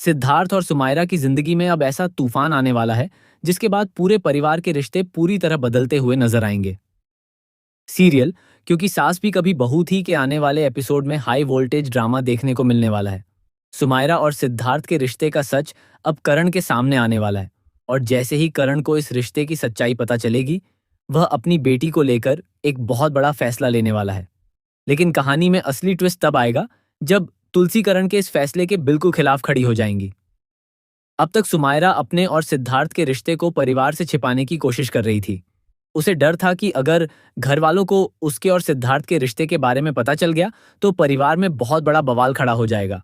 सिद्धार्थ और सुमायरा की जिंदगी में अब ऐसा तूफान आने वाला है जिसके बाद पूरे परिवार के रिश्ते पूरी तरह बदलते हुए नजर आएंगे। सीरियल क्योंकि सास भी कभी बहू थी के आने वाले एपिसोड में हाई वोल्टेज ड्रामा देखने को मिलने वाला है। सुमायरा और सिद्धार्थ के रिश्ते का सच अब करण के सामने आने वाला है, और जैसे ही करण को इस रिश्ते की सच्चाई पता चलेगी, वह अपनी बेटी को लेकर एक बहुत बड़ा फैसला लेने वाला है। लेकिन कहानी में असली ट्विस्ट तब आएगा जब तुलसी करण के इस फैसले के बिल्कुल खिलाफ खड़ी हो जाएंगी। अब तक सुमायरा अपने और सिद्धार्थ के रिश्ते को परिवार से छिपाने की कोशिश कर रही थी। उसे डर था कि अगर घर वालों को उसके और सिद्धार्थ के रिश्ते के बारे में पता चल गया तो परिवार में बहुत बड़ा बवाल खड़ा हो जाएगा।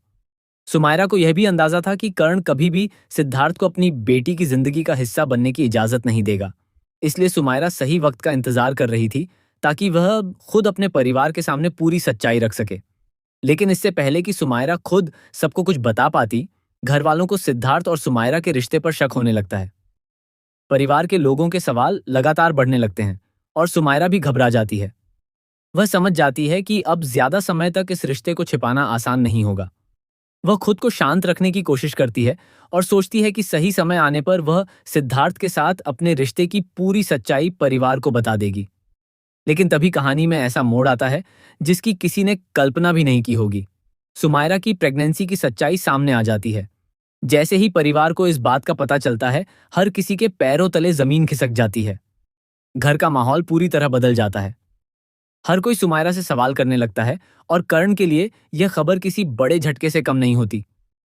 सुमायरा को यह भी अंदाजा था कि कर्ण कभी भी सिद्धार्थ को अपनी बेटी की जिंदगी का हिस्सा बनने की इजाजत नहीं देगा। इसलिए सुमायरा सही वक्त का इंतजार कर रही थी ताकि वह खुद अपने परिवार के सामने पूरी सच्चाई रख सके। लेकिन इससे पहले कि सुमायरा खुद सबको कुछ बता पाती, घर वालों को सिद्धार्थ और सुमायरा के रिश्ते पर शक होने लगता है। परिवार के लोगों के सवाल लगातार बढ़ने लगते हैं और सुमायरा भी घबरा जाती है। वह समझ जाती है कि अब ज्यादा समय तक इस रिश्ते को छिपाना आसान नहीं होगा। वह खुद को शांत रखने की कोशिश करती है और सोचती है कि सही समय आने पर वह सिद्धार्थ के साथ अपने रिश्ते की पूरी सच्चाई परिवार को बता देगी। लेकिन तभी कहानी में ऐसा मोड़ आता है जिसकी किसी ने कल्पना भी नहीं की होगी। सुमायरा की प्रेगनेंसी की सच्चाई सामने आ जाती है। जैसे ही परिवार को इस बात का पता चलता है, हर किसी के पैरों तले जमीन खिसक जाती है। घर का माहौल पूरी तरह बदल जाता है। हर कोई सुमायरा से सवाल करने लगता है और कर्ण के लिए यह खबर किसी बड़े झटके से कम नहीं होती।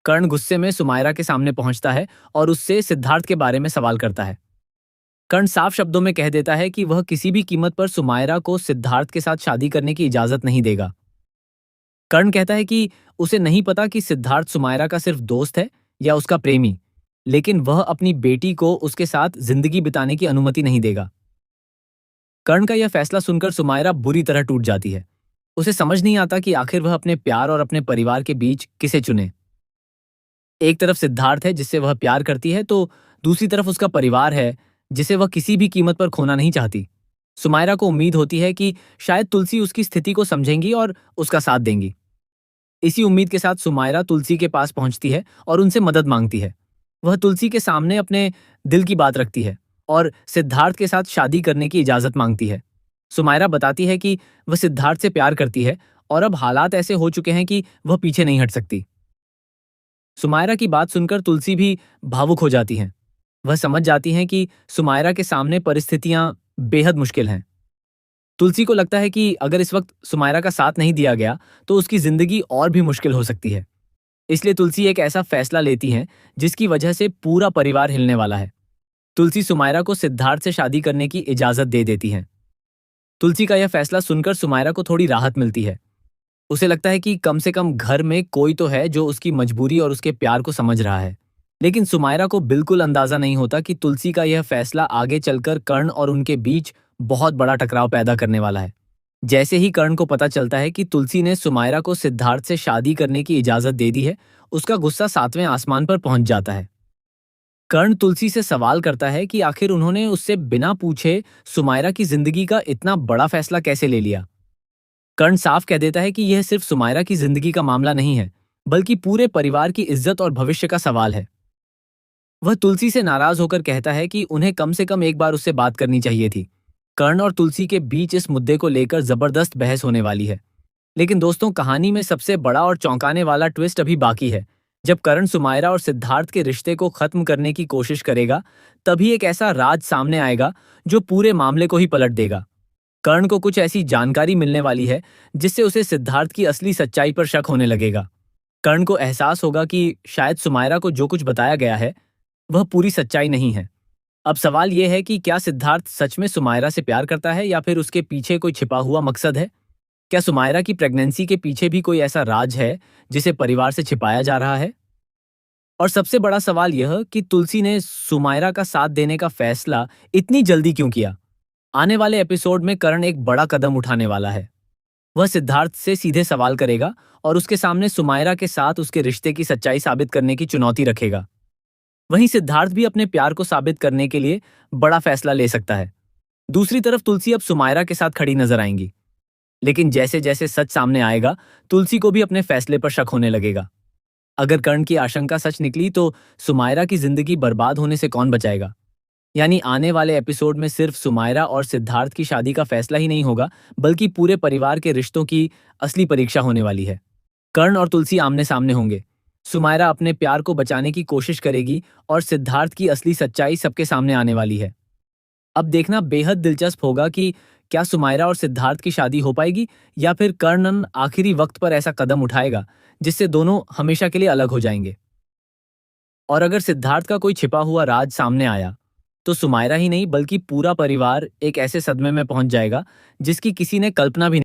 कर्ण गुस्से में सुमायरा के सामने पहुंचता है और उससे सिद्धार्थ के बारे में सवाल करता है। कर्ण साफ शब्दों में कह देता है कि वह किसी भी कीमत पर सुमायरा को सिद्धार्थ के साथ शादी करने की इजाजत नहीं देगा। कर्ण कहता है कि उसे नहीं पता कि सिद्धार्थ सुमायरा का सिर्फ दोस्त है या उसका प्रेमी, लेकिन वह अपनी बेटी को उसके साथ जिंदगी बिताने की अनुमति नहीं देगा। कर्ण का यह फैसला सुनकर सुमायरा बुरी तरह टूट जाती है। उसे समझ नहीं आता कि आखिर वह अपने प्यार और अपने परिवार के बीच किसे चुने। एक तरफ सिद्धार्थ है जिससे वह प्यार करती है, तो दूसरी तरफ उसका परिवार है जिसे वह किसी भी कीमत पर खोना नहीं चाहती। सुमायरा को उम्मीद होती है कि शायद तुलसी उसकी स्थिति को समझेंगी और उसका साथ देंगी। इसी उम्मीद के साथ सुमायरा तुलसी के पास पहुंचती है और उनसे मदद मांगती है। वह तुलसी के सामने अपने दिल की बात रखती है और सिद्धार्थ के साथ शादी करने की इजाजत मांगती है। सुमायरा बताती है कि वह सिद्धार्थ से प्यार करती है और अब हालात ऐसे हो चुके हैं कि वह पीछे नहीं हट सकती। सुमायरा की बात सुनकर तुलसी भी भावुक हो जाती हैं। वह समझ जाती हैं कि सुमायरा के सामने परिस्थितियां बेहद मुश्किल हैं। तुलसी को लगता है कि अगर इस वक्त सुमायरा का साथ नहीं दिया गया तो उसकी जिंदगी और भी मुश्किल हो सकती है। इसलिए तुलसी एक ऐसा फैसला लेती है जिसकी वजह से पूरा परिवार हिलने वाला है। तुलसी सुमायरा को सिद्धार्थ से शादी करने की इजाजत दे देती हैं। तुलसी का यह फैसला सुनकर सुमायरा को थोड़ी राहत मिलती है। उसे लगता है कि कम से कम घर में कोई तो है जो उसकी मजबूरी और उसके प्यार को समझ रहा है। लेकिन सुमायरा को बिल्कुल अंदाजा नहीं होता कि तुलसी का यह फैसला आगे चलकर कर्ण और उनके बीच बहुत बड़ा टकराव पैदा करने वाला है। जैसे ही कर्ण को पता चलता है कि तुलसी ने सुमायरा को सिद्धार्थ से शादी करने की इजाजत दे दी है, उसका गुस्सा 7वें आसमान पर पहुंच जाता है। कर्ण तुलसी से सवाल करता है कि आखिर उन्होंने उससे बिना पूछे सुमायरा की जिंदगी का इतना बड़ा फैसला कैसे ले लिया। कर्ण साफ कह देता है कि यह सिर्फ सुमायरा की जिंदगी का मामला नहीं है, बल्कि पूरे परिवार की इज्जत और भविष्य का सवाल है। वह तुलसी से नाराज होकर कहता है कि उन्हें कम से कम एक बार उससे बात करनी चाहिए थी। कर्ण और तुलसी के बीच इस मुद्दे को लेकर जबरदस्त बहस होने वाली है। लेकिन दोस्तों, कहानी में सबसे बड़ा और चौंकाने वाला ट्विस्ट अभी बाकी है। जब कर्ण सुमायरा और सिद्धार्थ के रिश्ते को खत्म करने की कोशिश करेगा, तभी एक ऐसा राज सामने आएगा जो पूरे मामले को ही पलट देगा। कर्ण को कुछ ऐसी जानकारी मिलने वाली है जिससे उसे सिद्धार्थ की असली सच्चाई पर शक होने लगेगा। कर्ण को एहसास होगा कि शायद सुमायरा को जो कुछ बताया गया है वह पूरी सच्चाई नहीं है। अब सवाल यह है कि क्या सिद्धार्थ सच में सुमायरा से प्यार करता है या फिर उसके पीछे कोई छिपा हुआ मकसद है? क्या सुमायरा की प्रेगनेंसी के पीछे भी कोई ऐसा राज है जिसे परिवार से छिपाया जा रहा है? और सबसे बड़ा सवाल यह कि तुलसी ने सुमायरा का साथ देने का फैसला इतनी जल्दी क्यों किया? आने वाले एपिसोड में कर्ण एक बड़ा कदम उठाने वाला है। वह सिद्धार्थ से सीधे सवाल करेगा और उसके सामने सुमायरा के साथ उसके रिश्ते की सच्चाई साबित करने की चुनौती रखेगा। वहीं सिद्धार्थ भी अपने प्यार को साबित करने के लिए बड़ा फैसला ले सकता है। दूसरी तरफ तुलसी अब सुमायरा के साथ खड़ी नजर आएंगी। लेकिन जैसे जैसे सच सामने आएगा, तुलसी को भी अपने फैसले पर शक होने लगेगा। अगर कर्ण की आशंका सच निकली तो सुमायरा की जिंदगी बर्बाद होने से कौन बचाएगा? यानी आने वाले एपिसोड में सिर्फ सुमायरा और सिद्धार्थ की शादी का फैसला ही नहीं होगा, बल्कि पूरे परिवार के रिश्तों की असली परीक्षा होने वाली है। कर्ण और तुलसी आमने सामने होंगे। सुमायरा अपने प्यार को बचाने की कोशिश करेगी और सिद्धार्थ की असली सच्चाई सबके सामने आने वाली है। अब देखना बेहद दिलचस्प होगा कि क्या सुमायरा और सिद्धार्थ की शादी हो पाएगी या फिर कर्ण आखिरी वक्त पर ऐसा कदम उठाएगा जिससे दोनों हमेशा के लिए अलग हो जाएंगे। और अगर सिद्धार्थ का कोई छिपा हुआ राज सामने आया तो सुमायरा ही नहीं बल्कि पूरा परिवार एक ऐसे सदमे में पहुंच जाएगा जिसकी किसी ने कल्पना भी